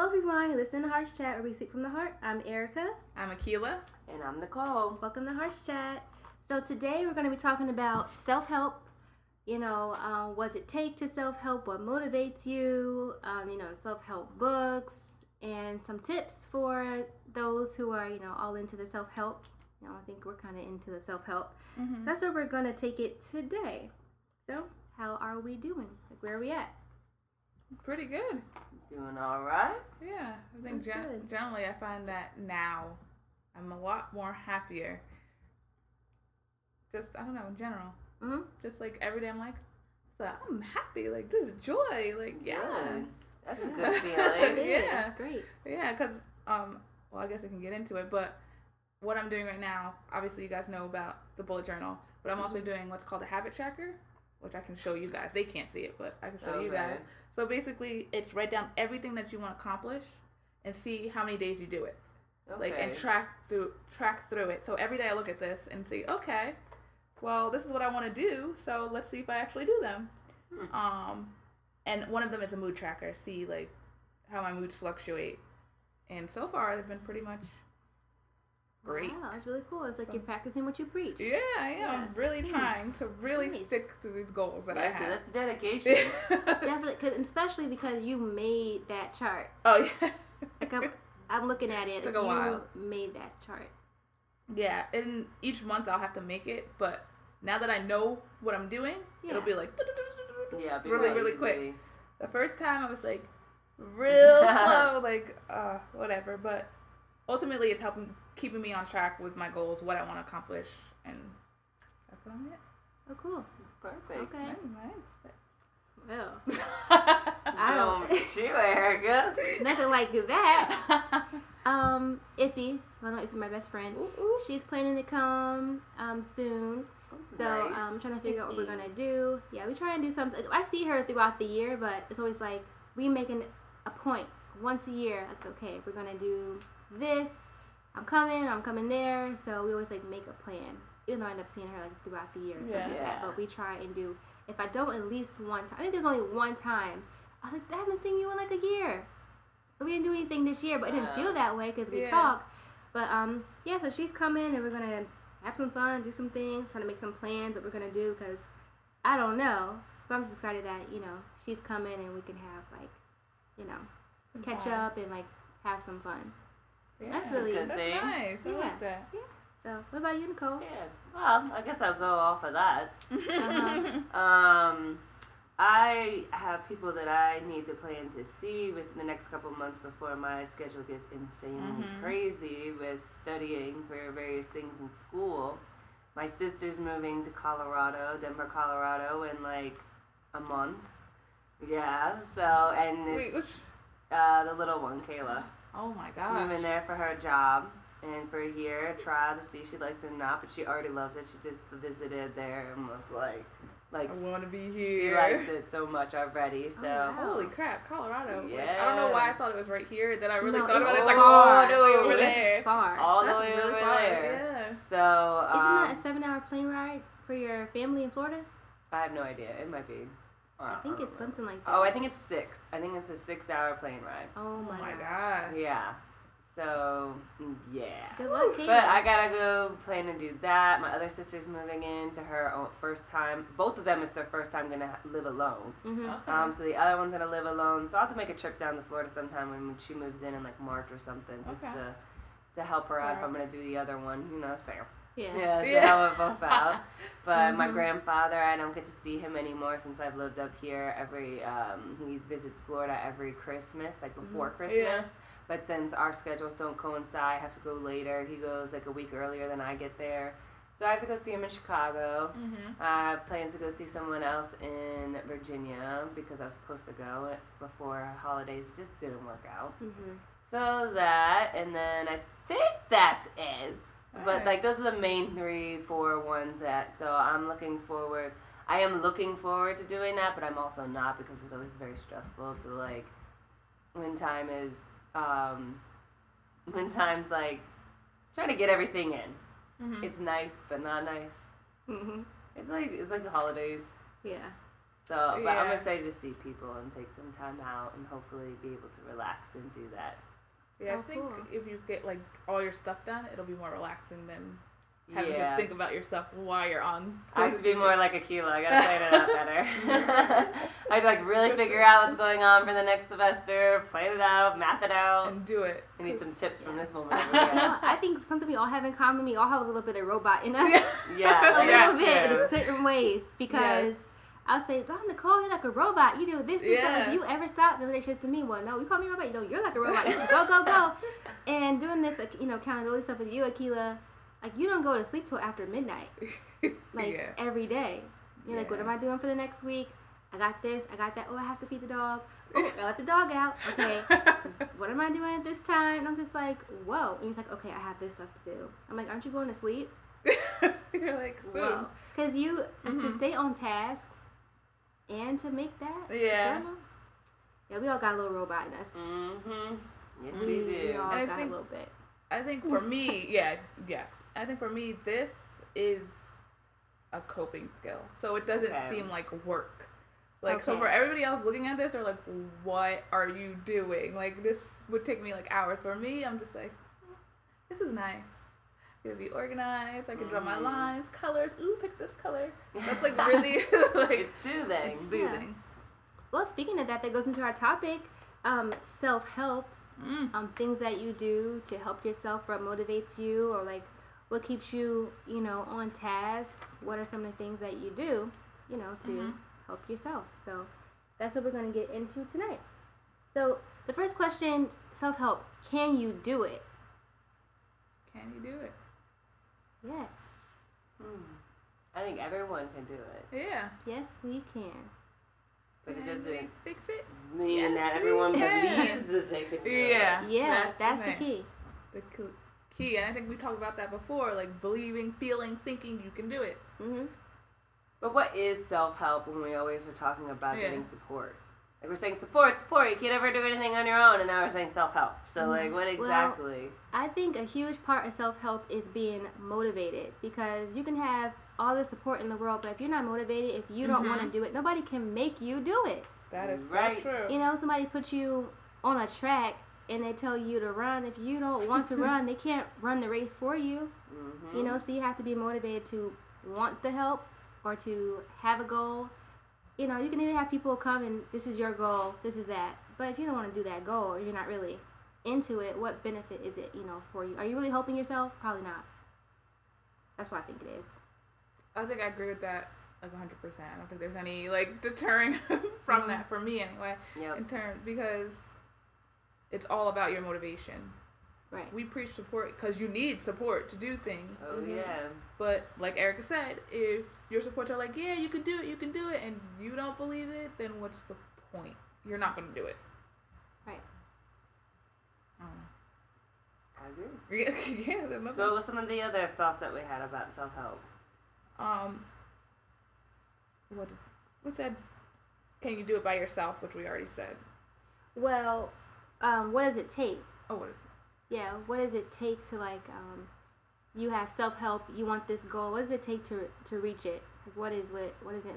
Hello everyone, listen to Hearts Chat where we speak from the heart. I'm Erica. I'm Akila. And I'm Nicole. Welcome to Hearts Chat. So today we're going to be talking about self-help. What does it take to self-help? What motivates you? Self-help books and some tips for those who are, all into the self-help. I think we're kind of into the self-help. Mm-hmm. So that's where we're going to take it today. So how are we doing? Like, where are we at? Pretty good. Doing all right? Yeah, I think generally I find that now I'm a lot more happier. Just, I don't know, in general. Mm-hmm. Just like every day I'm like, I'm happy, like this joy, like yeah. Good. That's a good feeling. Yeah. It's great. Yeah, because, I guess I can get into it, but what I'm doing right now, obviously you guys know about the bullet journal, but I'm also doing what's called a habit tracker, which I can show you guys. They can't see it, but I can show you guys. So basically, it's write down everything that you want to accomplish and see how many days you do it. Okay. And track through it. So every day I look at this and see, okay, well, this is what I want to do, so let's see if I actually do them. And one of them is a mood tracker. See, like, how my moods fluctuate. And so far, they've been pretty much great. Wow, that's really cool. It's like you're practicing what you preach. Yeah, I am. Yeah. I'm really trying to really stick to these goals that I have. That's dedication. Definitely, especially because you made that chart. Oh, yeah. Like I'm looking at it. Took a while. You made that chart. Yeah, and each month I'll have to make it, but now that I know what I'm doing, it'll be like really quick. The first time I was like real slow, like whatever, but ultimately it's keeping me on track with my goals, what I want to accomplish, and that's what I'm at. Oh, cool. Perfect. Okay. Nice. Well, I don't. Erica. Nothing like that. Iffy. I know Iffy, my best friend. Ooh. She's planning to come soon. So Nice. I'm trying to figure out what we're gonna do. Yeah, we try and do something. I see her throughout the year, but it's always like we making a point once a year. Like, okay, we're gonna do this. I'm coming there. So we always like make a plan, even though I end up seeing her like throughout the year and stuff like that. But we try and do. If I don't at least one time, I think there's only one time. I was like, I haven't seen you in like a year. We didn't do anything this year, but it didn't feel that way because we talk. But so she's coming and we're gonna have some fun, do some things, trying to make some plans what we're gonna do because I don't know. But I'm just excited that she's coming and we can have catch up and like have some fun. Yeah, that's really good thing. Nice. I like that. Yeah. So, what about you, Nicole? Yeah. Well, I guess I'll go off of that. Uh-huh. I have people that I need to plan to see within the next couple months before my schedule gets insanely crazy with studying for various things in school. My sister's moving to Denver, Colorado in like a month. Yeah, so, and it's the little one, Kayla. Oh my She's gosh. moving there for her job and for a year, trial to see if she likes it or not, but she already loves it. She just visited there and was like I want to be here. She likes it so much already. So wow. Holy crap, Colorado! Yeah. Like, I don't know why I thought it was right here. Then I really thought about it. It's like far. all the way over It's there. far. all That's the way really over far. there. Yeah. So Isn't that a 7-hour plane ride for your family in Florida? I have no idea. It might be. I think it's something like that. Oh, I think it's 6. I think it's a 6-hour plane ride. Oh Oh my gosh. gosh. Yeah. So yeah. Good luck, Kayla. But I gotta go plan to do that. My other sister's moving in to her first time. Both of them, it's their first time gonna live alone. Mm-hmm. Okay. So the other one's gonna live alone. So I'll have to make a trip down to Florida sometime when she moves in like March or something, just to help her out if I'm gonna do the other one. It's fair. Yeah. To help it both out. But my grandfather, I don't get to see him anymore since I've lived up here. He visits Florida every Christmas, like before Christmas. Yeah. But since our schedules don't coincide, I have to go later. He goes like a week earlier than I get there. So I have to go see him in Chicago. I have plans to go see someone else in Virginia because I was supposed to go before holidays. It just didn't work out. Mm-hmm. So that, and then I think that's it. But Alright. like those are the main 3-4 ones so I am looking forward to doing that, but I'm also not because it's always very stressful to like when time's like trying to get everything in. It's nice but not nice. Mm-hmm. It's like the holidays. Yeah. So, but I'm excited to see people and take some time out and hopefully be able to relax and do that. Yeah, I think if you get like all your stuff done, it'll be more relaxing than having to think about your stuff while you're on. I have to be more like Akila. I gotta plan it out better. I have to like really figure out what's going on for the next semester, plan it out, map it out, and do it. I need some tips from this woman over here. No, I think something we all have in common. We all have a little bit of robot in us. Yeah, a little bit in certain ways because. I'll say, oh, Nicole, you're like a robot. You do this, that. Do you ever stop? And then they says to me, well, no, you call me a robot. You're like a robot. You just go, go, go. And doing this, accountability stuff with you, Akila, like, you don't go to sleep till after midnight. Like, every day. You're like, what am I doing for the next week? I got this. I got that. Oh, I have to feed the dog. Oh, I let the dog out. Okay. What am I doing at this time? And I'm just like, whoa. And he's like, okay, I have this stuff to do. I'm like, aren't you going to sleep? You're like, whoa. Because you, to stay on task, and to make that journal? Yeah, we all got a little robot in us. Mm-hmm. Yes, we do. We all got a little bit. I think for me, yes. I think for me, this is a coping skill. So it doesn't seem like work. Like, so for everybody else looking at this, they're like, what are you doing? Like, this would take me, like, hours. For me, I'm just like, this is nice. It'll be organized. I can draw my lines, colors. Ooh, pick this color. That's like really like it's soothing. It's soothing. Yeah. Well, speaking of that goes into our topic, self-help. Things that you do to help yourself, what motivates you, or like what keeps you, on task. What are some of the things that you do, to help yourself? So that's what we're going to get into tonight. So the first question, self-help. Can you do it? Can you do it? Yes. I think everyone can do it. Yeah. Yes, we can. But it doesn't fix it. mean that everyone believes that they can do it. Yeah, that's the key. The key, and I think we talked about that before, like believing, feeling, thinking you can do it. Mm-hmm. But what is self-help when we always are talking about getting support? Like, we're saying support, you can't ever do anything on your own, and now we're saying self-help. So, like, what exactly? Well, I think a huge part of self-help is being motivated, because you can have all the support in the world, but if you're not motivated, if you don't want to do it, nobody can make you do it. That is so true. Somebody puts you on a track, and they tell you to run. If you don't want to run, they can't run the race for you. So you have to be motivated to want the help or to have a goal. You can even have people come and this is your goal, this is that. But if you don't want to do that goal or you're not really into it, what benefit is it, for you? Are you really helping yourself? Probably not. That's what I think it is. I think I agree with that like 100%. I don't think there's any like deterring from that for me anyway. Yep. Because it's all about your motivation. Right. We preach support because you need support to do things. Oh, yeah. But like Erica said, if your supports are like, yeah, you can do it, and you don't believe it, then what's the point? You're not going to do it. Right. I agree. Yeah. So what were some of the other thoughts that we had about self-help? We said, can you do it by yourself, which we already said. Well, what does it take? Oh, what is it? Yeah, what does it take to you have self-help, you want this goal, what does it take to reach it? Like what does it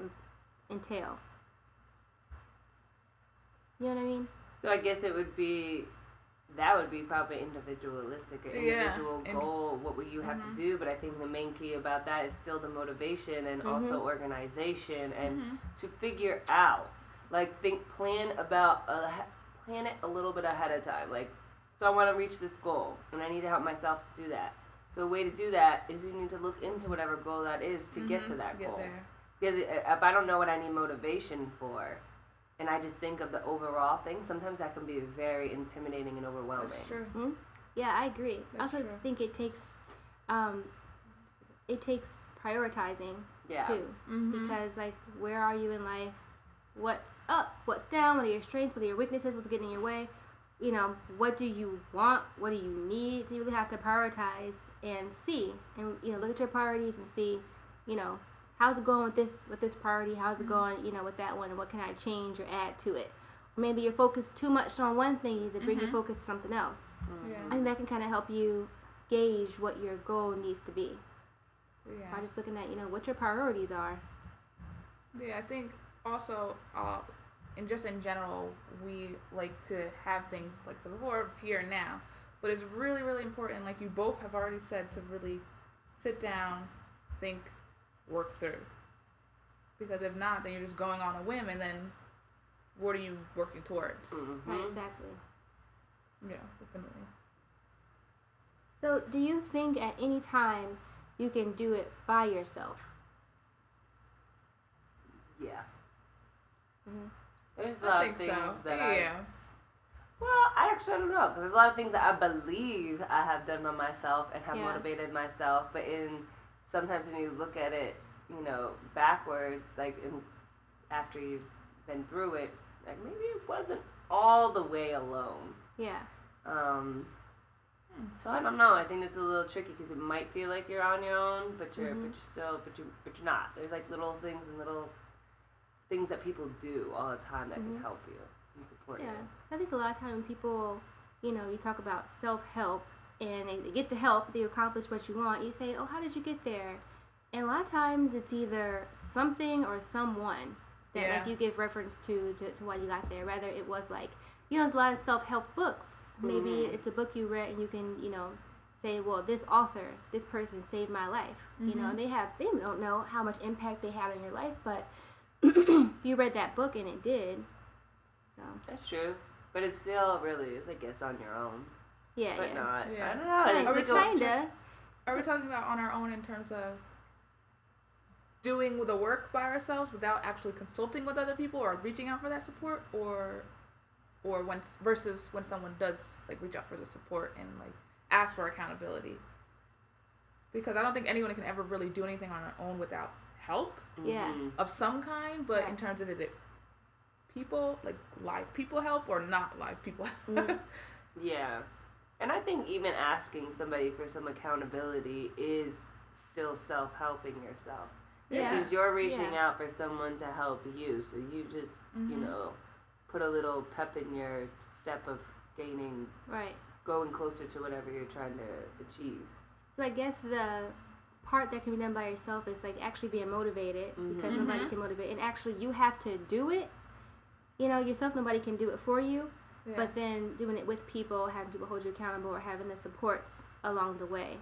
entail? You know what I mean? So I guess that would be probably individualistic, or individual goal, what would you have to do, but I think the main key about that is still the motivation and also organization and to figure out, like plan it a little bit ahead of time, like, so I want to reach this goal, and I need to help myself do that. So a way to do that is you need to look into whatever goal that is to get to that goal. Because if I don't know what I need motivation for, and I just think of the overall thing, sometimes that can be very intimidating and overwhelming. That's true. Mm-hmm. Yeah, I agree. I also think it takes prioritizing too. Because like, where are you in life? What's up? What's down? What are your strengths? What are your weaknesses? What's getting in your way? What do you want? What do you need? So you really have to prioritize and see, and look at your priorities and see, how's it going with this priority? How's it going, with that one? And what can I change or add to it? Or maybe you're focused too much on one thing. You need to bring your focus to something else. Yeah. I think that can kind of help you gauge what your goal needs to be. Yeah. By just looking at, what your priorities are. Yeah, I think also, and just in general, we like to have things like so before, here and now. But it's really, really important, like you both have already said, to really sit down, think, work through. Because if not, then you're just going on a whim, and then what are you working towards? Mm-hmm. Right, exactly. Yeah, definitely. So, do you think at any time you can do it by yourself? Yeah. Mm-hmm. There's a lot of things so. that Well, I actually don't know. Because there's a lot of things that I believe I have done by myself and have motivated myself. But sometimes when you look at it, backward, like after you've been through it, like maybe it wasn't all the way alone. Yeah. So I don't know. I think it's a little tricky because it might feel like you're on your own, but you're not. There's like little things and little things that people do all the time that can help you and support you. I think a lot of time when people, you talk about self-help and they get the help, they accomplish what you want, you say, oh, how did you get there? And a lot of times it's either something or someone that like you give reference to why you got there. Rather it was like, there's a lot of self-help books. Maybe it's a book you read and you can, say, well, this author, this person saved my life. And they don't know how much impact they had on your life, but you read that book and it did. So that's true, but it's still really, it's I guess on your own. Yeah, but not. Yeah. I don't know. Are we talking about on our own in terms of doing the work by ourselves without actually consulting with other people or reaching out for that support, or versus when someone does like reach out for the support and like ask for accountability? Because I don't think anyone can ever really do anything on their own without help of some kind, but in terms of, is it people, like live people help or not live people help? Yeah. And I think even asking somebody for some accountability is still self-helping yourself. Yeah. Because you're reaching out for someone to help you, so you just, put a little pep in your step of going closer to whatever you're trying to achieve. So I guess the part that can be done by yourself is like actually being motivated, because nobody can motivate, and actually you have to do it. Yourself, nobody can do it for you. Yeah. But then doing it with people, having people hold you accountable, or having the supports along the way,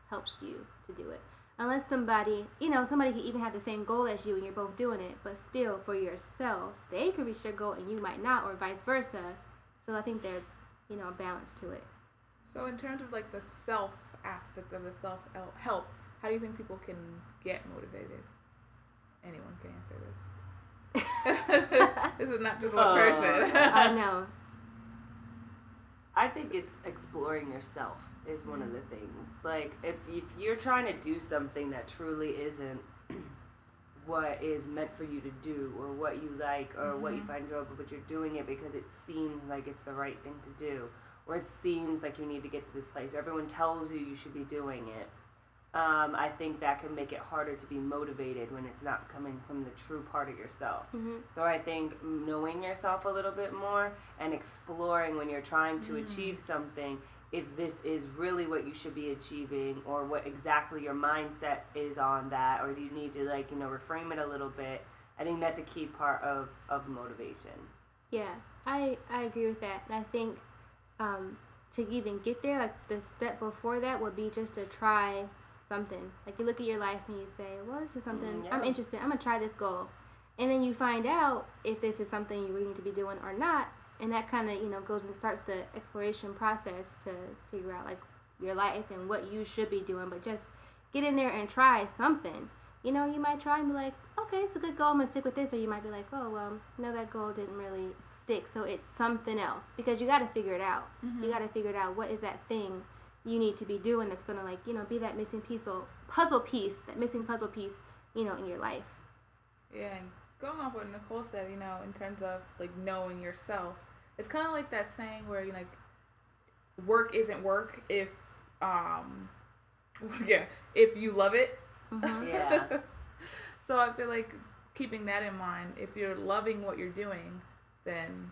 helps you to do it. Unless somebody can even have the same goal as you and you're both doing it, but still for yourself, they could reach their goal and you might not, or vice versa. So I think there's, a balance to it. So in terms of like the self aspect of the self-help, how do you think people can get motivated? Anyone can answer this. This is not just one person. I know. I think it's exploring yourself is one of the things. Like, if you're trying to do something that truly isn't what is meant for you to do, or what you like, or what you find enjoyable, but you're doing it because it seems like it's the right thing to do, or it seems like you need to get to this place, or everyone tells you should be doing it, I think that can make it harder to be motivated when it's not coming from the true part of yourself. So I think knowing yourself a little bit more and exploring when you're trying to achieve something, if this is really what you should be achieving, or what exactly your mindset is on that, or do you need to reframe it a little bit. I think that's a key part of motivation. Yeah, I agree with that. And I think to even get there, like the step before that would be just to try something. Like you look at your life and you say, well, this is something I'm interested in. I'm going to try this goal. And then you find out if this is something you really need to be doing or not. And that kind of, goes and starts the exploration process to figure out, like, your life and what you should be doing. But just get in there and try something. You might try and be like, okay, it's a good goal, I'm going to stick with this. Or you might be like, oh, well, no, that goal didn't really stick, so it's something else. Because you got to figure it out. You got to figure it out. What is that thing you need to be doing that's going to, be that missing puzzle piece, in your life. Yeah, and going off what Nicole said, in terms of, like, knowing yourself, it's kind of like that saying where, work isn't work if you love it. Yeah. So I feel like keeping that in mind, if you're loving what you're doing, then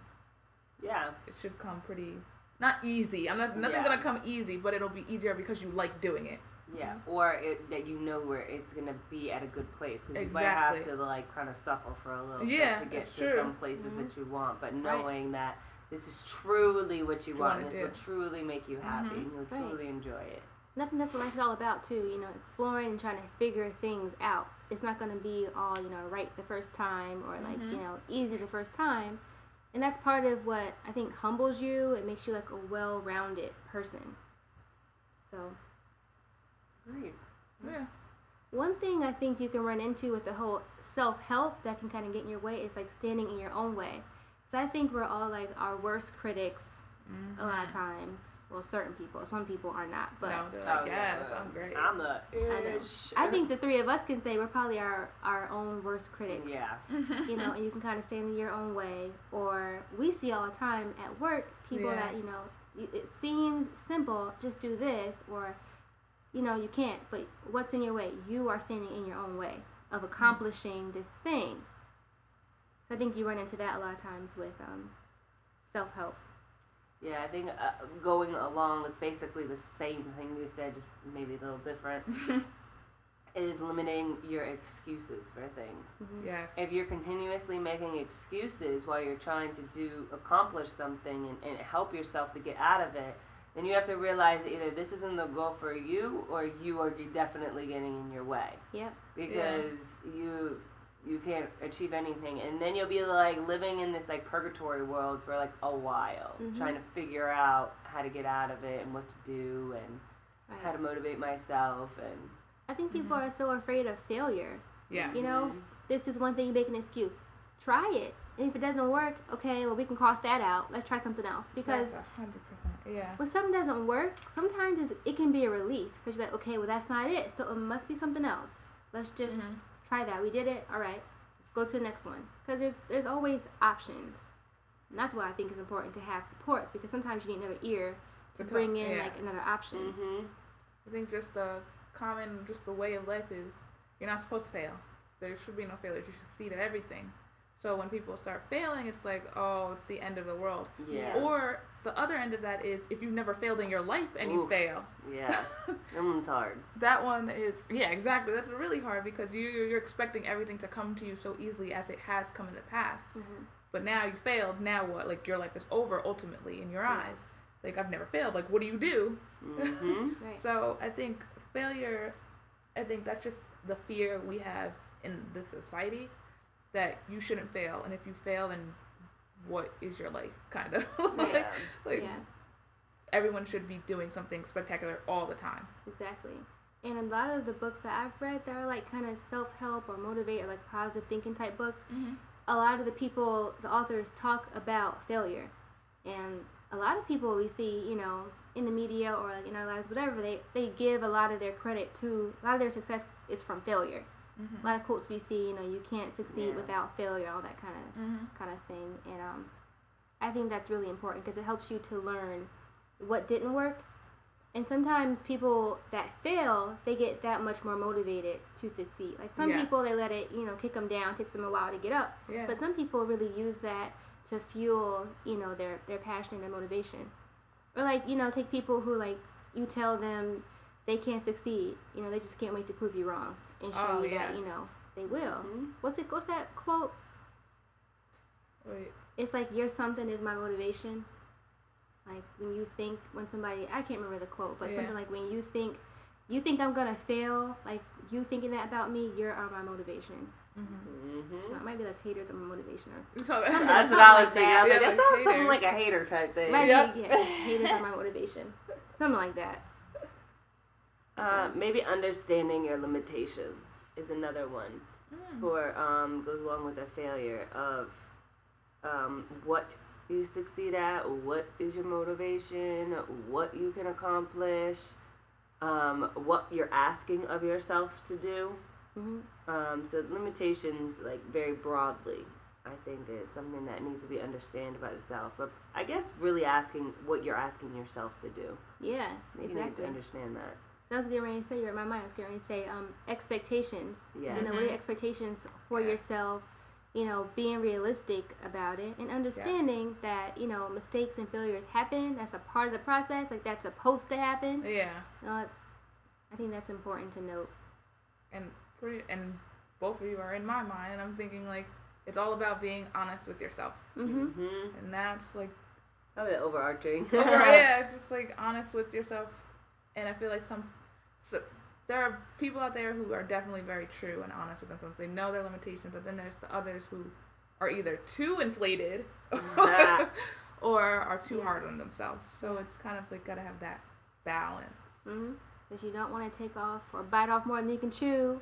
it should come pretty, not easy. Nothing's gonna come easy, but it'll be easier because you like doing it. Yeah, or that you know where it's gonna be at a good place, because you might have to like kind of suffer for a little bit to get to some places that you want, but knowing that this is truly what you want, this will truly make you happy, and you'll truly enjoy it. And I think that's what life is all about too. You know, exploring and trying to figure things out. It's not gonna be all right the first time, or like easy the first time. And that's part of what I think humbles you. It makes you like a well-rounded person. So. Great. Yeah. One thing I think you can run into with the whole self-help that can kind of get in your way is like standing in your own way. So I think we're all like our worst critics a lot of times. Well, certain people. Some people are not. But no, they're like, yes, I'm great. I'm the ish. I think the three of us can say we're probably our own worst critics. Yeah. And you can kind of stand in your own way. Or we see all the time at work people that, it seems simple, just do this, or you can't, but what's in your way? You are standing in your own way of accomplishing this thing. So I think you run into that a lot of times with self-help. Yeah, I think going along with basically the same thing you said, just maybe a little different, is limiting your excuses for things. Mm-hmm. Yes. If you're continuously making excuses while you're trying to accomplish something and help yourself to get out of it, then you have to realize that either this isn't the goal for you, or you are definitely getting in your way. Yep. Because you can't achieve anything, and then you'll be like living in this like purgatory world for like a while, trying to figure out how to get out of it and what to do and how to motivate myself. And I think people are so afraid of failure. Yes. This is one thing you make an excuse. Try it. And if it doesn't work, okay, well, we can cross that out. Let's try something else. Because 100%, yeah. when something doesn't work, sometimes it can be a relief. Because you're like, okay, well, that's not it. So it must be something else. Let's just try that. We did it. All right. Let's go to the next one. Because there's always options. And that's why I think it's important to have supports. Because sometimes you need another ear to bring in, like, another option. Mm-hmm. I think just the way of life is you're not supposed to fail. There should be no failures. You should see that everything. So when people start failing, it's like, oh, it's the end of the world. Yeah. Or the other end of that is if you've never failed in your life and you fail. Yeah. That one's hard. That one is, exactly. That's really hard because you're expecting everything to come to you so easily as it has come in the past. Mm-hmm. But now you failed. Now what? Like, your life is over ultimately in your eyes. Like, I've never failed. Like, what do you do? Mm-hmm. Right. So I think failure, that's just the fear we have in this society, that you shouldn't fail, and if you fail, then what is your life, kind of. Everyone should be doing something spectacular all the time. Exactly. And a lot of the books that I've read that are like kind of self-help or motivate or like positive thinking type books, a lot of the authors talk about failure. And a lot of people we see, in the media or like in our lives, whatever, they give a lot of their credit to, a lot of their success is from failure. A lot of quotes we see, you can't succeed without failure, all that kind of thing. And I think that's really important because it helps you to learn what didn't work. And sometimes people that fail, they get that much more motivated to succeed. Like some people, they let it, kick them down, takes them a while to get up. Yeah. But some people really use that to fuel, their passion and their motivation. Or like, take people who like, you tell them they can't succeed, they just can't wait to prove you wrong. And show you that, they will. Mm-hmm. What's that quote? Wait. It's like, your something is my motivation. Like, when somebody, I can't remember the quote, but something like, when you think I'm going to fail, like, you thinking that about me, you're my motivation. So it might be like haters are my motivation. Or that's what I was thinking. I was like, that sounds something like a hater type thing. Haters are my motivation. Something like that. Maybe understanding your limitations is another one for goes along with a failure of what you succeed at, what is your motivation, what you can accomplish, what you're asking of yourself to do. So limitations, like very broadly, I think is something that needs to be understood by itself. But I guess really asking what you're asking yourself to do. Yeah, exactly. You need to understand that. I was getting ready to say, you're in my mind, I was getting ready to say expectations. Yes. What are your expectations for yourself? Being realistic about it and understanding that, mistakes and failures happen. That's a part of the process. Like, that's supposed to happen. Yeah. I think that's important to note. And both of you are in my mind, and I'm thinking like it's all about being honest with yourself. Mm-hmm. And that's like probably overarching. Yeah, it's just like honest with yourself. And I feel like there are people out there who are definitely very true and honest with themselves. They know their limitations, but then there's the others who are either too inflated or are too hard on themselves. So it's kind of like gotta have that balance. Because you don't want to take off or bite off more than you can chew.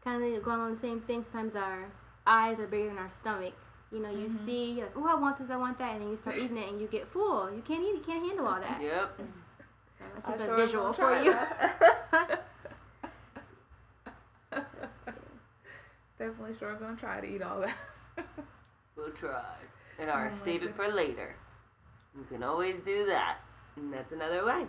Kind of going on the same thing. Sometimes our eyes are bigger than our stomach. You know, you see, you're like, oh, I want this, I want that, and then you start eating it, and you get full. You can't eat, you can't handle all that. Yep. So that's just a visual for you. Definitely sure I'm gonna try to eat all that. We'll try. And save it for later. You can always do that. And that's another way.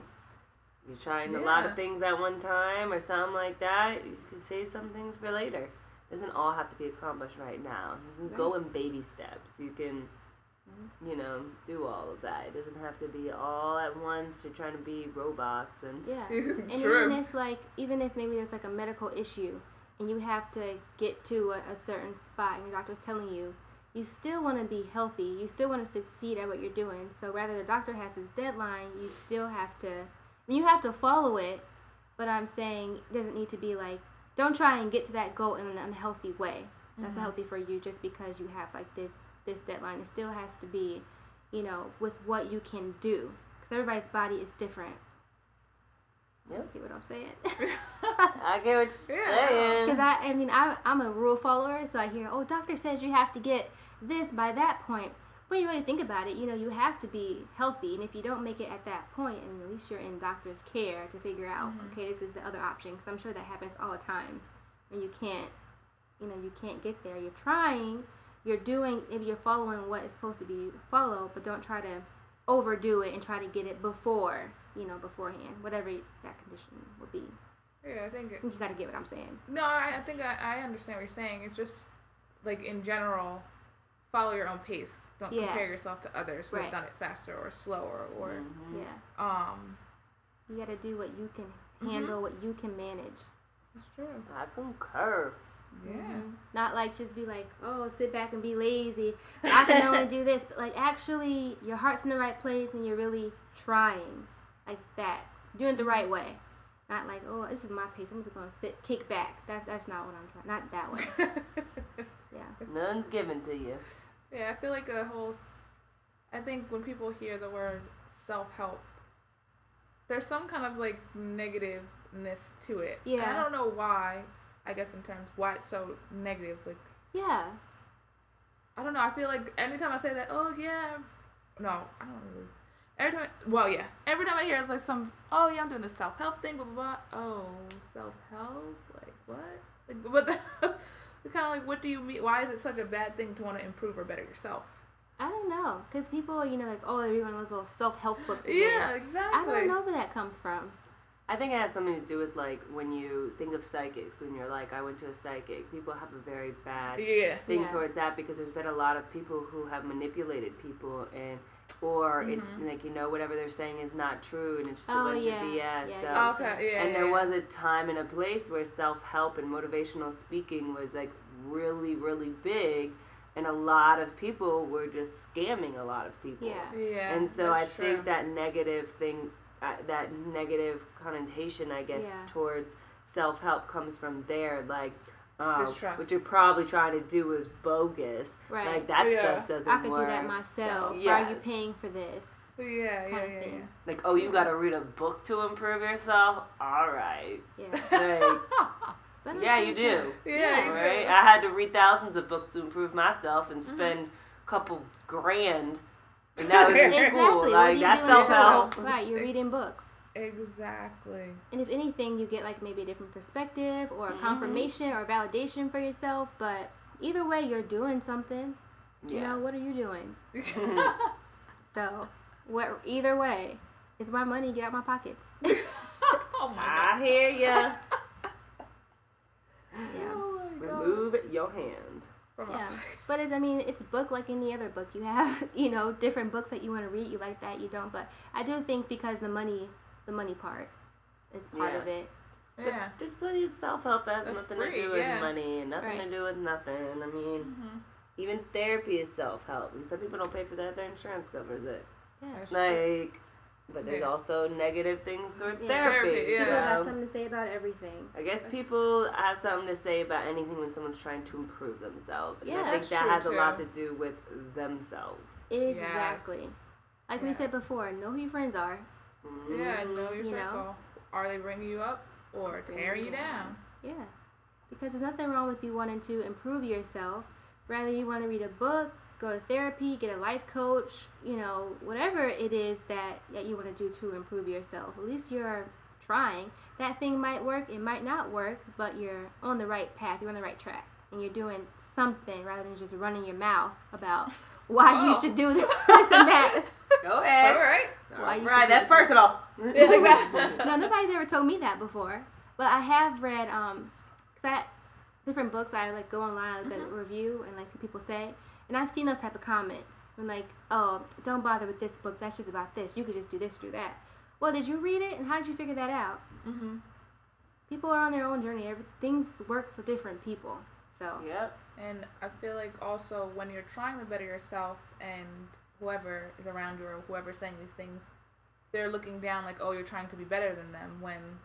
You're trying a lot of things at one time or something like that. You can save some things for later. It doesn't all have to be accomplished right now. You can go in baby steps. You can, do all of that. It doesn't have to be all at once. You're trying to be robots and and even if maybe there's like a medical issue and you have to get to a certain spot and your doctor's telling you, you still want to be healthy. You still want to succeed at what you're doing. So rather the doctor has this deadline, you still have to. You have to follow it, but I'm saying it doesn't need to be like, don't try and get to that goal in an unhealthy way. That's not healthy for you just because you have like this deadline. It still has to be, with what you can do. Because everybody's body is different. Yep. You get what I'm saying? I get what you're saying. Because I'm a rule follower, so I hear, doctor says you have to get this by that point. When you really think about it, you have to be healthy. And if you don't make it at that point, at least you're in doctor's care to figure out, okay, this is the other option. Because I'm sure that happens all the time. When you can't get there. You're trying, maybe you're following what is supposed to be followed, but don't try to overdo it and try to get it beforehand, whatever that condition would be. Yeah, I think you got to get what I'm saying. No, I think I understand what you're saying. It's just, like, in general, follow your own pace. Don't compare yourself to others who have done it faster or slower or you got to do what you can handle, what you can manage. That's true. I concur. Yeah. Not like just be like, sit back and be lazy. I can only do this, but like actually your heart's in the right place and you're really trying like that, doing it the right way. Not like, this is my pace. I'm just gonna kick back. That's not what I'm trying. Not that way. Yeah. None's given to you. Yeah, I feel like I think when people hear the word self-help, there's some kind of like negativeness to it. Yeah. And I don't know why. I guess in terms why it's so negative. Like. Yeah. I don't know. I feel like anytime I say that, no, I don't really. Every time I hear it's like I'm doing this self-help thing, blah, blah, blah. Oh, self-help? Like, what? Like, what kind of like, what do you mean? Why is it such a bad thing to want to improve or better yourself? I don't know. Because people, like, they read one of those little self-help books. Yeah, exactly. I don't know where that comes from. I think it has something to do with, like, when you think of psychics, when you're like, I went to a psychic, people have a very bad thing towards that because there's been a lot of people who have manipulated people or it's like, whatever they're saying is not true and it's just a bunch of BS. Yeah, and there was a time and a place where self-help and motivational speaking was like really, really big and a lot of people were just scamming a lot of people. Yeah. And so I think that negative thing, that negative connotation, I guess, towards self-help comes from there, like, what you're probably trying to do is bogus. Right. Like, that stuff doesn't work. I could do that myself. Why are you paying for this? Yeah. Like, you gotta read a book to improve yourself? All right. Yeah. Like, yeah, you do. Yeah. Right? I had to read thousands of books to improve myself and spend a couple grand. And that was in school. Exactly. Like, that's self-help. Right, you're reading books. Exactly. And if anything, you get like maybe a different perspective or a confirmation or validation for yourself. But either way, you're doing something. Yeah. What are you doing? So, either way, it's my money. Get out my pockets. Oh my God. I hear ya. Yeah. Oh my God. Remove your hand. But it's book like any other book. You have, different books that you want to read. You like that, you don't. But I do think because the money part is part of it. Yeah. There's plenty of self-help that has nothing to do with money and nothing to do with nothing. I mean, even therapy is self-help, and some people don't pay for that. Their insurance covers it. Yeah. But there's also negative things towards therapy. People have something to say about everything. I guess people have something to say about anything when someone's trying to improve themselves. And I think that has a lot to do with themselves. Exactly. Yes. Like we said before, know who your friends are. Yeah, know your circle. Are they bringing you up or tearing you down? Yeah. Because there's nothing wrong with you wanting to improve yourself. Rather, you want to read a book, go to therapy, get a life coach, whatever it is that you want to do to improve yourself. At least you're trying. That thing might work, it might not work, but you're on the right path, you're on the right track. And you're doing something rather than just running your mouth about why you should do this and that. Go ahead. All right. Right, that's personal. No, nobody's ever told me that before. But I have read, different books, I like go online, I look at a review and like see people say. And I've seen those type of comments when like, oh, don't bother with this book. That's just about this. You could just do this, do that. Well, did you read it? And how did you figure that out? Mm-hmm. People are on their own journey. Things work for different people. So. Yep. And I feel like also when you're trying to better yourself and whoever is around you or whoever's saying these things, they're looking down like, oh, you're trying to be better than them. When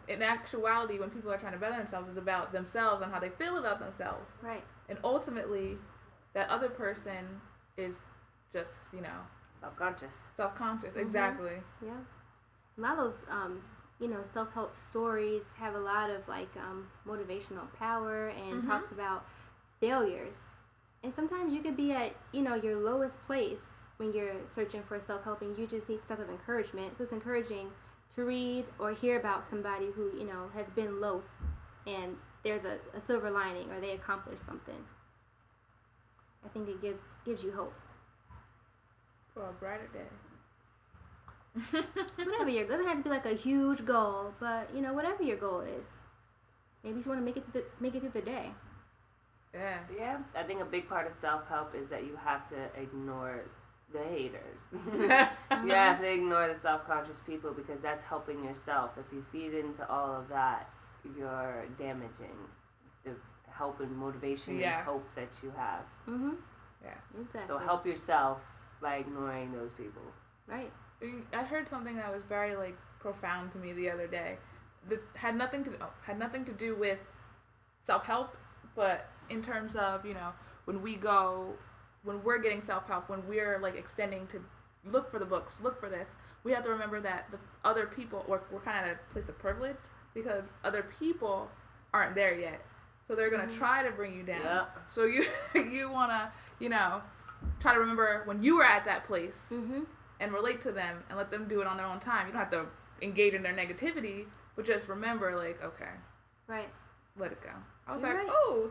in actuality, when people are trying to better themselves, it's about themselves and how they feel about themselves. Right. And ultimately, that other person is just, self-conscious. Self-conscious, exactly. Yeah. A lot of those, self-help stories have a lot of, motivational power and talks about failures. And sometimes you could be at, your lowest place when you're searching for self-help and you just need stuff of encouragement. So it's encouraging to read or hear about somebody who, has been low and there's a silver lining or they accomplished something. I think it gives you hope. For a brighter day. Whatever your goal, doesn't have to be like a huge goal, but whatever your goal is, maybe you just want to make it through the day. Yeah. Yeah. I think a big part of self-help is that you have to ignore the haters. You have to ignore the self-conscious people because that's helping yourself. If you feed into all of that, you're damaging the help and motivation and hope that you have. Mm-hmm. Yes. Exactly. So help yourself by ignoring those people. Right. I heard something that was very profound to me the other day. That had nothing to do with self-help, but in terms of when we're getting self-help, when we're extending to look for the books, look for this, we have to remember that the other people, we're kind of at a place of privilege because other people aren't there yet. So they're going to try to bring you down. Yeah. So you want to, try to remember when you were at that place and relate to them and let them do it on their own time. You don't have to engage in their negativity, but just remember, okay. Right. Let it go. I was You're like, right. oh,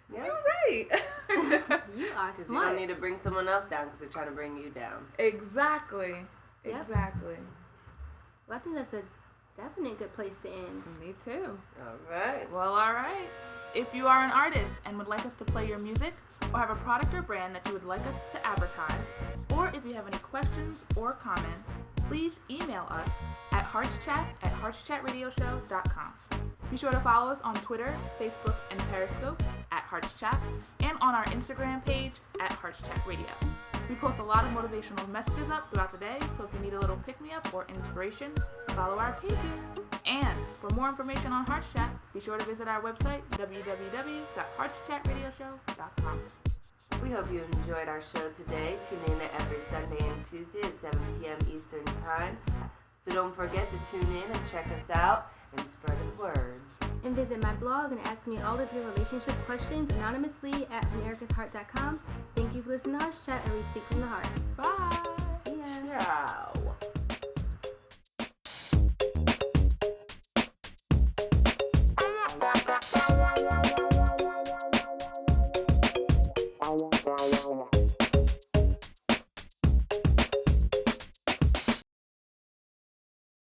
you're right. You are smart. You don't need to bring someone else down because they're trying to bring you down. Exactly. Yep. Exactly. Well, I think that's a definite good place to end. Me too. All right. Well, all right. If you are an artist and would like us to play your music, or have a product or brand that you would like us to advertise, or if you have any questions or comments, please email us at heartschat@heartschat.radioshow.com. Be sure to follow us on Twitter, Facebook, and Periscope at HeartsChat, and on our Instagram page at HeartsChatRadio. We post a lot of motivational messages up throughout the day, so if you need a little pick-me-up or inspiration, follow our pages. And for more information on HeartsChat, be sure to visit our website, www.heartschatradioshow.com. We hope you enjoyed our show today. Tune in every Sunday and Tuesday at 7 p.m. Eastern Time. So don't forget to tune in and check us out and spread the word. And visit my blog and ask me all of your relationship questions anonymously at americasheart.com. Thank you for listening to Hearts Chat, where we speak from the heart. Bye. See ya. Ciao.